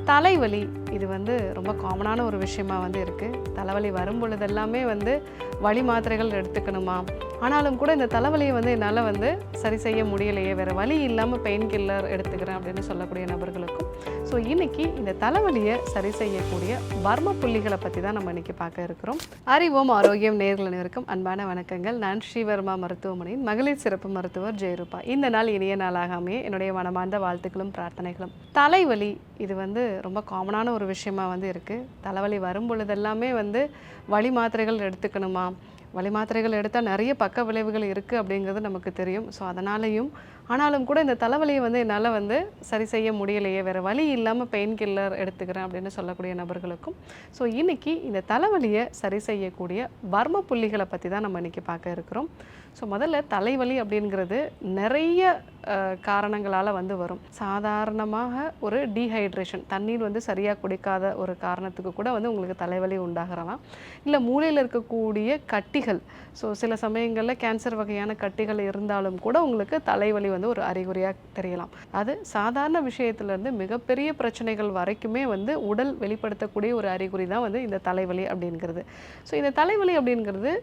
தலைவலி இது ரொம்ப காமனான ஒரு விஷயமா இருக்குது. தலைவலி வரும் பொழுதெல்லாமே வலி மாத்திரைகள் எடுத்துக்கணுமா? ஆனாலும் கூட இந்த தலைவலியை என்னால் சரி செய்ய முடியலையே, வேறு வலி இல்லாமல் பெயின் கில்லர் எடுத்துக்கிறேன் அப்படின்னு சொல்லக்கூடிய நபர்களுக்கும் ஸோ இன்றைக்கி இந்த தலைவலியை சரி செய்யக்கூடிய வர்ம புள்ளிகளை பற்றி தான் நம்ம இன்றைக்கி பார்க்க இருக்கிறோம். அறிவோம் ஆரோக்கியம் நேயர்கள் அனைவருக்கும் அன்பான வணக்கங்கள். நான் ஸ்ரீவர்மா மருத்துவமனையின் மகளிர் சிறப்பு மருத்துவர் ஜெயரூபா. இந்த நாள் இனிய நாளாக அமைய என்னுடைய மனமார்ந்த வாழ்த்துக்களும் பிரார்த்தனைகளும். தலைவலி இது ரொம்ப காமனான ஒரு விஷயமா இருக்குது. தலைவலி வரும் பொழுதெல்லாமே வலி மாத்திரைகள் எடுத்துக்கணுமா? வலி மாத்திரைகள் எடுத்தால் நிறைய பக்க விளைவுகள் இருக்குது அப்படிங்கிறது நமக்கு தெரியும். ஸோ அதனாலேயும் ஆனாலும் கூட இந்த தலைவலியை என்னால் சரி செய்ய முடியலையே, வேறு வலி இல்லாமல் பெயின் கில்லர் எடுத்துக்கிறேன் அப்படின்னு சொல்லக்கூடிய நபர்களுக்கும் ஸோ இன்றைக்கி இந்த தலைவலியை சரி செய்யக்கூடிய வர்ம புள்ளிகளை பற்றி தான் நம்ம இன்றைக்கி பார்க்க இருக்கிறோம். ஸோ முதல்ல தலைவலி அப்படிங்கிறது நிறைய காரணங்களால் வரும். சாதாரணமாக ஒரு டீஹைட்ரேஷன், தண்ணீர் சரியாக குடிக்காத ஒரு காரணத்துக்கு கூட உங்களுக்கு தலைவலி உண்டாகிறலாம். இல்லை மூளையில் இருக்கக்கூடிய கட்டிகள், ஸோ சில சமயங்களில் கேன்சர் வகையான கட்டிகள் இருந்தாலும் கூட உங்களுக்கு தலைவலி ஒரு அறிகுறியாக தெரியலாம். அது சாதாரண விஷயத்துலேருந்து மிகப்பெரிய பிரச்சனைகள் வரைக்குமே உடல் வெளிப்படுத்தக்கூடிய ஒரு அறிகுறி தான் இந்த தலைவலி அப்படிங்கிறது. ஸோ இந்த தலைவலி அப்படிங்கிறது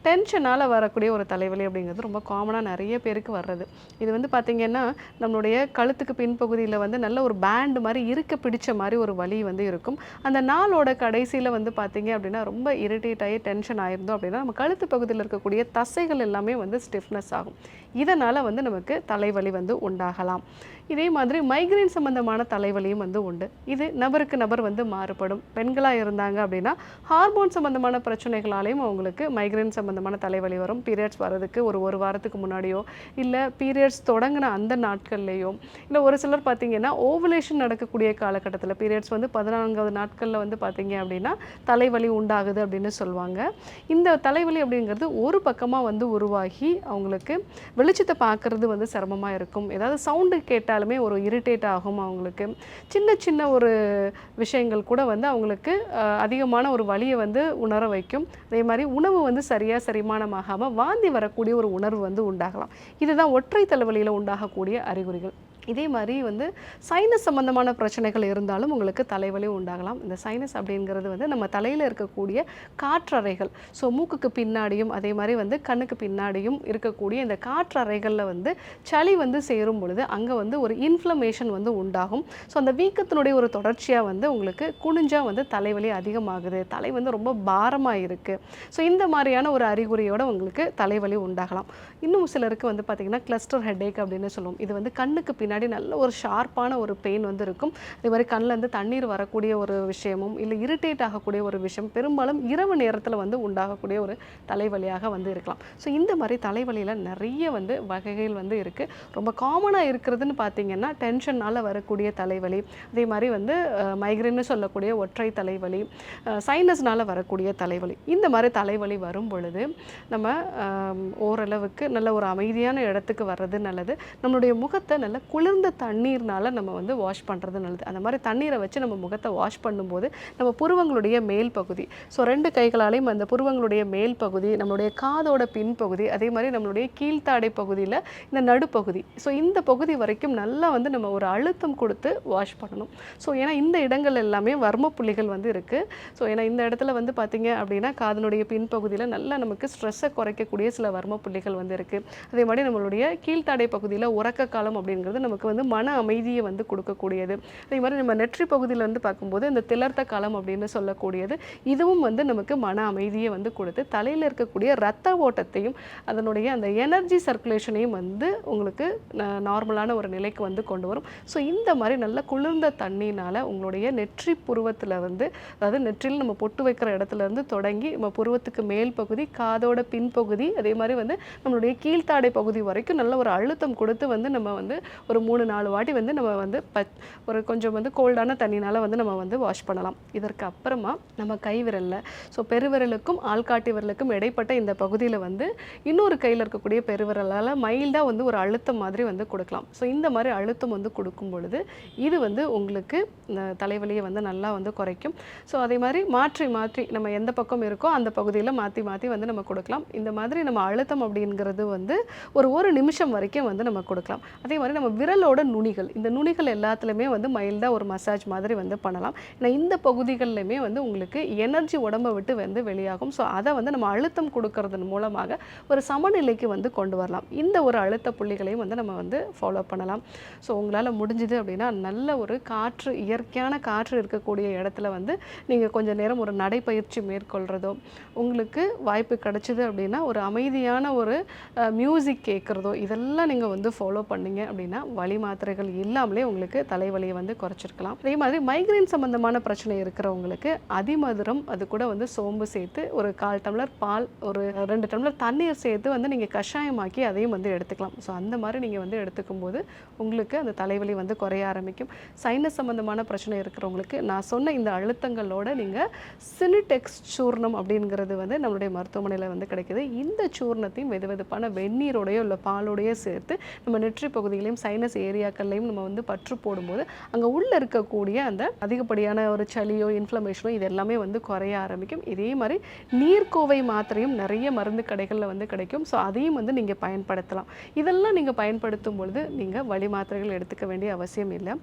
டென்ஷனால் வரக்கூடிய ஒரு தலைவலி அப்படிங்கிறது ரொம்ப காமனாக நிறைய பேருக்கு வர்றது. இது பார்த்திங்கன்னா நம்மளுடைய கழுத்துக்கு பின்பகுதியில் நல்ல ஒரு பேண்டு மாதிரி இருக்க பிடிச்ச மாதிரி ஒரு வலி இருக்கும். அந்த நாளோட கடைசியில் பார்த்திங்க அப்படின்னா ரொம்ப இரிட்டேட் ஆகி டென்ஷன் ஆயிருந்தோம் அப்படின்னா நம்ம கழுத்து பகுதியில் இருக்கக்கூடிய தசைகள் எல்லாமே ஸ்டிஃப்னஸ் ஆகும். இதனால் நமக்கு தலைவலி உண்டாகலாம். இதே மாதிரி மைக்ரைன் சம்பந்தமான தலைவலியும் உண்டு. இது நபருக்கு நபர் மாறுபடும். பெண்களாக இருந்தாங்க அப்படின்னா ஹார்மோன் சம்பந்தமான பிரச்சனைகளாலேயும் அவங்களுக்கு மைக்ரைன் சம்பந்தமான தலைவலி வரும். பீரியட்ஸ் வர்றதுக்கு ஒரு வாரத்துக்கு முன்னாடியோ இல்லை பீரியட்ஸ் தொடங்கின அந்த நாட்கள்லேயோ இல்லை ஒரு சிலர் பார்த்திங்கன்னா ஓவலேஷன் நடக்கக்கூடிய காலகட்டத்தில் பீரியட்ஸ் 14வது நாட்களில் பார்த்திங்க அப்படின்னா தலைவலி உண்டாகுது அப்படின்னு சொல்லுவாங்க. இந்த தலைவலி அப்படிங்கிறது ஒரு பக்கமாக உருவாகி அவங்களுக்கு வெளிச்சத்தை பார்க்குறது சிரமமாக இருக்கும். ஏதாவது சவுண்டு கேட்டாலுமே ஒரு இரிட்டேட் ஆகும். அவங்களுக்கு சின்ன சின்ன ஒரு விஷயங்கள் கூட அவங்களுக்கு அதிகமான ஒரு வலியை உணர வைக்கும். அதே மாதிரி உணவு சரியாக செரிமானமாகாமல் வாந்தி வரக்கூடிய ஒரு உணர்வு உண்டாகலாம். இதுதான் ஒற்றை தலைவலியில் உண்டாகக்கூடிய அறிகுறிகள். இதே மாதிரி சைனஸ் சம்பந்தமான பிரச்சனைகள் இருந்தாலும் உங்களுக்கு தலைவலி உண்டாகலாம். இந்த சைனஸ் அப்படிங்கிறது நம்ம தலையில் இருக்கக்கூடிய காற்றறைகள், ஸோ மூக்குக்கு பின்னாடியும் அதே மாதிரி கண்ணுக்கு பின்னாடியும் இருக்கக்கூடிய இந்த காற்றறைகளில் சளி சேரும் பொழுது அங்கே ஒரு இன்ஃப்ளமேஷன் உண்டாகும். ஸோ அந்த வீக்கத்தினுடைய ஒரு தொடர்ச்சியாக உங்களுக்கு குனிஞ்சால் தலைவலி அதிகமாகுது, தலை ரொம்ப பாரமாக இருக்குது. ஸோ இந்த மாதிரியான ஒரு அறிகுறியோடு உங்களுக்கு தலைவலி உண்டாகலாம். இன்னும் சிலருக்கு பார்த்திங்கன்னா கிளஸ்டர் ஹெட்டேக் அப்படின்னு சொல்லுவோம். இது கண்ணுக்கு பின்னாடி நல்ல ஒரு ஷார்ப்பான ஒரு பெயின் இருக்கும். அதே மாதிரி கண்ணில் தண்ணீர் வரக்கூடிய ஒரு விஷயமும் இல்லை இரிட்டேட் ஆகக்கூடிய ஒரு விஷயம் பெரும்பாலும் இரவு நேரத்தில் உண்டாகக்கூடிய ஒரு தலைவலியாக இருக்கலாம். ஸோ இந்த மாதிரி தலைவலியில் நிறைய வகைகள் இருக்குது. ரொம்ப காமனாக இருக்கிறதுன்னு பார்த்திங்கன்னா டென்ஷனால் வரக்கூடிய தலைவலி, அதே மாதிரி மைக்ரேன்னு சொல்லக்கூடிய ஒற்றை தலைவலி, சைனஸ்னால் வரக்கூடிய தலைவலி. இந்த மாதிரி தலைவலி வரும் பொழுது நம்ம ஓரளவுக்கு நல்ல ஒரு அமைதியான இடத்துக்கு வர்றது நல்லது. நம்மளுடைய முகத்தை நல்ல குளிர்ந்த தண்ணீர்னால் நம்ம வாஷ் பண்ணுறது நல்லது. அந்த மாதிரி தண்ணீரை வச்சு நம்ம முகத்தை வாஷ் பண்ணும்போது நம்ம புருவங்களுடைய மேல் பகுதி, ஸோ 2 கைகளாலையும் அந்த புருவங்களுடைய மேல் பகுதி, நம்மளுடைய காதோட பின்பகுதி, அதே மாதிரி நம்மளுடைய கீழ்த்தாடை பகுதியில் இந்த நடுப்பகுதி, ஸோ இந்த பகுதி வரைக்கும் நல்லா நம்ம ஒரு அழுத்தம் கொடுத்து வாஷ் பண்ணணும். ஸோ ஏன்னா இந்த இடங்கள் எல்லாமே வர்ம புள்ளிகள் இருக்குது. ஸோ ஏன்னா இந்த இடத்துல பார்த்திங்க அப்படின்னா காதனுடைய பின்பகுதியில் நல்லா நமக்கு ஸ்ட்ரெஸ்ஸை குறைக்கக்கூடிய சில வர்ம புள்ளிகள் இருக்குது. அதே மாதிரி நம்மளுடைய கீழ்த்தாடை பகுதியில் உறக்க காலம் அப்படிங்கிறது நமக்கு மன அமைதியை கொடுக்கக்கூடியது. அதே மாதிரி நம்ம நெற்றி பகுதியில் பார்க்கும்போது இந்த திலர்த்த காலம் அப்படின்னு சொல்லக்கூடியது, இதுவும் நமக்கு மன அமைதியை கொடுத்து தலையில் இருக்கக்கூடிய இரத்த ஓட்டத்தையும் அதனுடைய அந்த எனர்ஜி சர்க்குலேஷனையும் உங்களுக்கு நார்மலான ஒரு நிலைக்கு கொண்டு வரும். ஸோ இந்த மாதிரி நல்ல குளிர்ந்த தண்ணினால் உங்களுடைய நெற்றி புருவத்தில் அதாவது நெற்றியில் நம்ம பொட்டு வைக்கிற இடத்துல இருந்து தொடங்கி நம்ம புருவத்துக்கு மேல் பகுதி, காதோட பின்பகுதி, அதே மாதிரி நம்மளுடைய கீழ்த்தாடை பகுதி வரைக்கும் நல்ல ஒரு அழுத்தம் கொடுத்து நம்ம ஒரு 3-4 வாட்டி நம்ம ஒரு கொஞ்சம் கோல்டான தண்ணினால் நம்ம வாஷ் பண்ணலாம். இதற்கு அப்புறமா நம்ம கை விரலில், ஸோ பெருவிரலுக்கும் ஆள்காட்டி விரலுக்கும் இடைப்பட்ட இந்த பகுதியில் இன்னொரு கையில் இருக்கக்கூடிய பெருவிரலால் மைல்டாக ஒரு அழுத்தம் மாதிரி கொடுக்கலாம். ஸோ இந்த மாதிரி அழுத்தம் கொடுக்கும் பொழுது இது உங்களுக்கு தலைவலியை நல்லா குறைக்கும். ஸோ அதே மாதிரி மாற்றி மாற்றி நம்ம எந்த பக்கம் இருக்கோ அந்த பகுதியில் மாற்றி மாற்றி நம்ம கொடுக்கலாம். இந்த மாதிரி நம்ம அழுத்தம் அப்படிங்கிறது ஒரு நிமிஷம் வரைக்கும் நம்ம கொடுக்கலாம். அதே மாதிரி நம்ம விரலோட நுனிகள், இந்த நுனிகள் எல்லாத்துலேயுமே வந்து மைல்டாக ஒரு மசாஜ் மாதிரி வந்து பண்ணலாம். ஏன்னா இந்த பகுதிகள்லையுமே வந்து உங்களுக்கு எனர்ஜி உடம்பை விட்டு வந்து வெளியாகும். ஸோ அதை வந்து நம்ம அழுத்தம் கொடுக்கறதன் மூலமாக ஒரு சமநிலைக்கு வந்து கொண்டு வரலாம். இந்த ஒரு அழுத்த புள்ளிகளையும் வந்து நம்ம வந்து ஃபாலோ பண்ணலாம். ஸோ உங்களால் முடிஞ்சுது அப்படின்னா நல்ல ஒரு காற்று, இயற்கையான காற்று இருக்கக்கூடிய இடத்துல வந்து நீங்கள் கொஞ்சம் நேரம் ஒரு நடைப்பயிற்சி மேற்கொள்கிறதோ, உங்களுக்கு வாய்ப்பு கிடைச்சிது அப்படின்னா ஒரு அமைதியான ஒரு மியூசிக் கேட்குறதோ, இதெல்லாம் நீங்கள் வந்து ஃபாலோ பண்ணீங்க அப்படின்னா வலி மாத்திரைகள் இல்லாமலே உங்களுக்கு தலைவலியை வந்து குறைச்சிருக்கலாம். அதே மாதிரி மைக்ரைன் சம்பந்தமான பிரச்சனை இருக்கிறவங்களுக்கு அதிமதுரம், அது கூட வந்து சோம்பு சேர்த்து ஒரு 1/4 டம்ளர் பால், ஒரு 2 டம்ளர் தண்ணீர் சேர்த்து வந்து நீங்கள் கஷாயமாக்கி அதையும் வந்து எடுத்துக்கலாம். ஸோ அந்த மாதிரி நீங்கள் வந்து எடுத்துக்கும் போது உங்களுக்கு அந்த தலைவலி வந்து குறைய ஆரம்பிக்கும். சைனஸ் சம்பந்தமான பிரச்சனை இருக்கிறவங்களுக்கு நான் சொன்ன இந்த அழுத்தங்களோட நீங்கள் சினிடெக்ஸ் சூர்ணம் அப்படிங்கிறது வந்து நம்மளுடைய மருத்துவமனையில் வந்து கிடைக்குது. இந்த சூர்ணத்தையும் வெதுவெதுப்பான வெந்நீரோடையோ இல்லை பாலோடையோ சேர்த்து நம்ம நெற்றி பகுதிகளையும் சைனஸ் ஏரியாக்கள்லையும் நம்ம வந்து பற்று போடும்போது அங்கே உள்ளே இருக்கக்கூடிய அந்த அதிகப்படியான ஒரு சளியோ இன்ஃப்ளமேஷனோ இது எல்லாமே வந்து குறைய ஆரம்பிக்கும். இதே மாதிரி நீர்க்கோவை மாத்திரையும் நிறைய மருந்து கடைகளில் வந்து கிடைக்கும். ஸோ அதையும் வந்து நீங்கள் பயன்படுத்தலாம். இதெல்லாம் நீங்கள் பயன்படுத்தும் பொழுது நீங்கள் வலி மாத்திரைகள் எடுத்துக்க வேண்டிய அவசியம் இல்லை.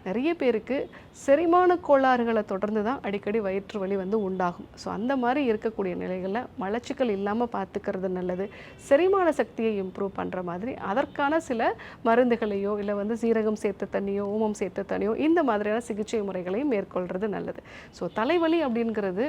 நிறைய பேருக்கு செரிமான கோளாறுகளை தொடர்ந்து தான் அடிக்கடி வயிற்று வலி வந்து உண்டாகும். ஸோ அந்த மாதிரி இருக்கக்கூடிய நிலைகளில் மலச்சிக்கல் இல்லாமல் பார்த்துக்கிறது நல்லது. செரிமான சக்தியை இம்ப்ரூவ் பண்ணுற மாதிரி அதற்கான சில மருந்துகளையோ இல்லை வந்து சீரகம் சேர்த்த தண்ணியோ ஓமம் சேர்த்த தண்ணியோ இந்த மாதிரியான சிகிச்சை முறைகளையும் மேற்கொள்கிறது நல்லது. ஸோ தலைவலி அப்படிங்கிறது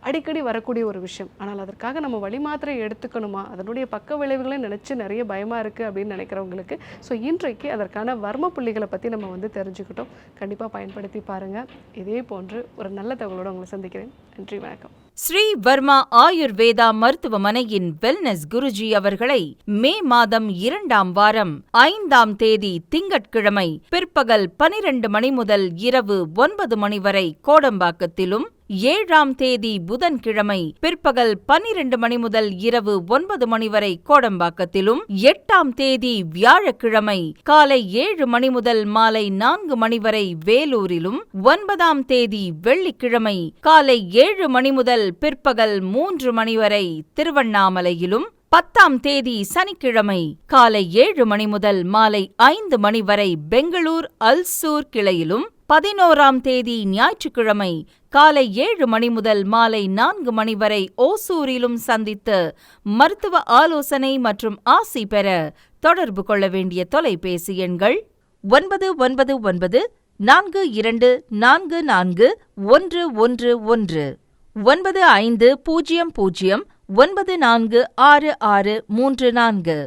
அடிக்கடி வரக்கூடிய ஒரு விஷயம். ஆனால் அதற்காக நம்ம வலி மாத்திரை எடுத்துக்கணுமா, அதனுடைய பக்க விளைவுகளை நினச்சி நிறைய பயமாக இருக்குது அப்படின்னு நினைக்கிறவங்களுக்கு ஸோ இன்றைக்கு அதற்கான வர்ம புள்ளிகளை பற்றி நம்ம வந்து தெரிஞ்சுக்கிட்டோம். கண்டிப்பாக பயன்படுத்தி பாருங்கள். இதே போன்று ஒரு நல்ல தகவலோடு உங்களை சந்திக்கிறேன். நன்றி, வணக்கம். ஸ்ரீ வர்மா ஆயுர்வேதா மருத்துவமனையின் வெல்னஸ் குருஜி அவர்களை மே மாதம் 2ஆம் வாரம் 5ஆம் தேதி திங்கட்கிழமை பிற்பகல் 12 மணி முதல் இரவு 9 மணி வரை கோடம்பாக்கத்திலும், 7ஆம் தேதி புதன்கிழமை பிற்பகல் 12 மணி முதல் இரவு 9 மணி வரை கோடம்பாக்கத்திலும், 8ஆம் தேதி வியாழக்கிழமை காலை 7 மணி முதல் மாலை 4 மணி வரை வேலூரிலும், 9ஆம் தேதி வெள்ளிக்கிழமை காலை 7 மணி முதல் பிற்பகல் 3 மணி வரை திருவண்ணாமலையிலும், 10ஆம் தேதி சனிக்கிழமை காலை 7 மணி முதல் மாலை 5 மணி வரை பெங்களூர் அல்சூர் கிளையிலும், 11ஆம் தேதி ஞாயிற்றுக்கிழமை காலை 7 மணி முதல் மாலை 4 மணி வரை ஓசூரிலும் சந்தித்து மருத்துவ ஆலோசனை மற்றும் ஆசி பெற தொடர்பு கொள்ள வேண்டிய தொலைபேசி எண்கள் 999 4244 111 9500 946634 9500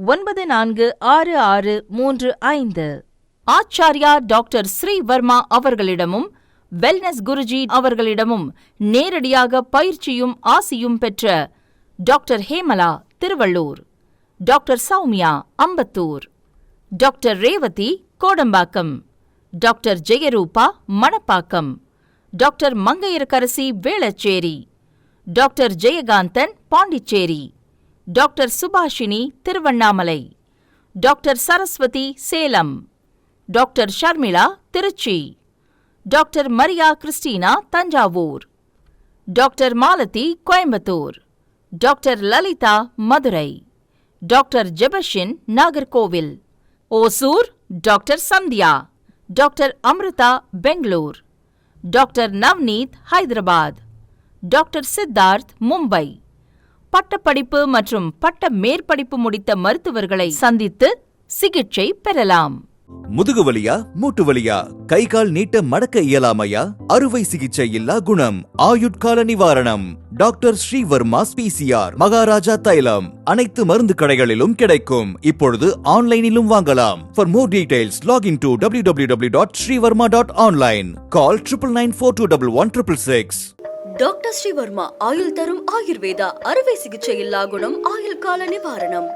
946635. ஆச்சார்யா டாக்டர் ஸ்ரீ வர்மா அவர்களிடமும் வெல்னஸ் குருஜி அவர்களிடமும் நேரடியாக பயிற்சியும் ஆசியும் பெற்ற doctor Hemala Tiruvallur, doctor Soumya Ambattur, doctor Revathi Kodambakkam, doctor Jayarooba Manapakkam, doctor Mangaiyarkarasi Velachery, doctor Jayakanthan Pondicherry, doctor Subhashini Tiruvannamalai, doctor Saraswathi Salem, doctor Sharmila Trichy, doctor Maria Christina Thanjavur, doctor Malathi Coimbatore, doctor Lalitha Madurai, doctor Jebashin Nagercoil, Hosur doctor Sandhya, doctor Amrutha Bangalore, doctor Navneet Hyderabad, doctor Siddharth Mumbai. பட்டப்படிப்பு மற்றும் பட்ட மேற்படிப்பு முடித்த மருத்துவர்களை சந்தித்து சிகிச்சை பெறலாம். முதுகு வலியா, மூட்டு வலியா, கை கால் நீட்ட மடக்க இயலாமையா, அறுவை சிகிச்சை இல்லா குணம், ஆயுட்கால நிவாரணம். டாக்டர் ஸ்ரீவர்மா பிசிஆர், மகாராஜா தைலம் அனைத்து மருந்து கடைகளிலும் கிடைக்கும். இப்பொழுது ஆன்லைனிலும் வாங்கலாம். For more details, log into www.srivarma.online. Call 9994211666. Doctor Sreevarma ஆயுள் தரும் ஆயுர்வேதா அறுவை சிகிச்சை இல்லா குணம், ஆயுள் கால நிவாரணம்.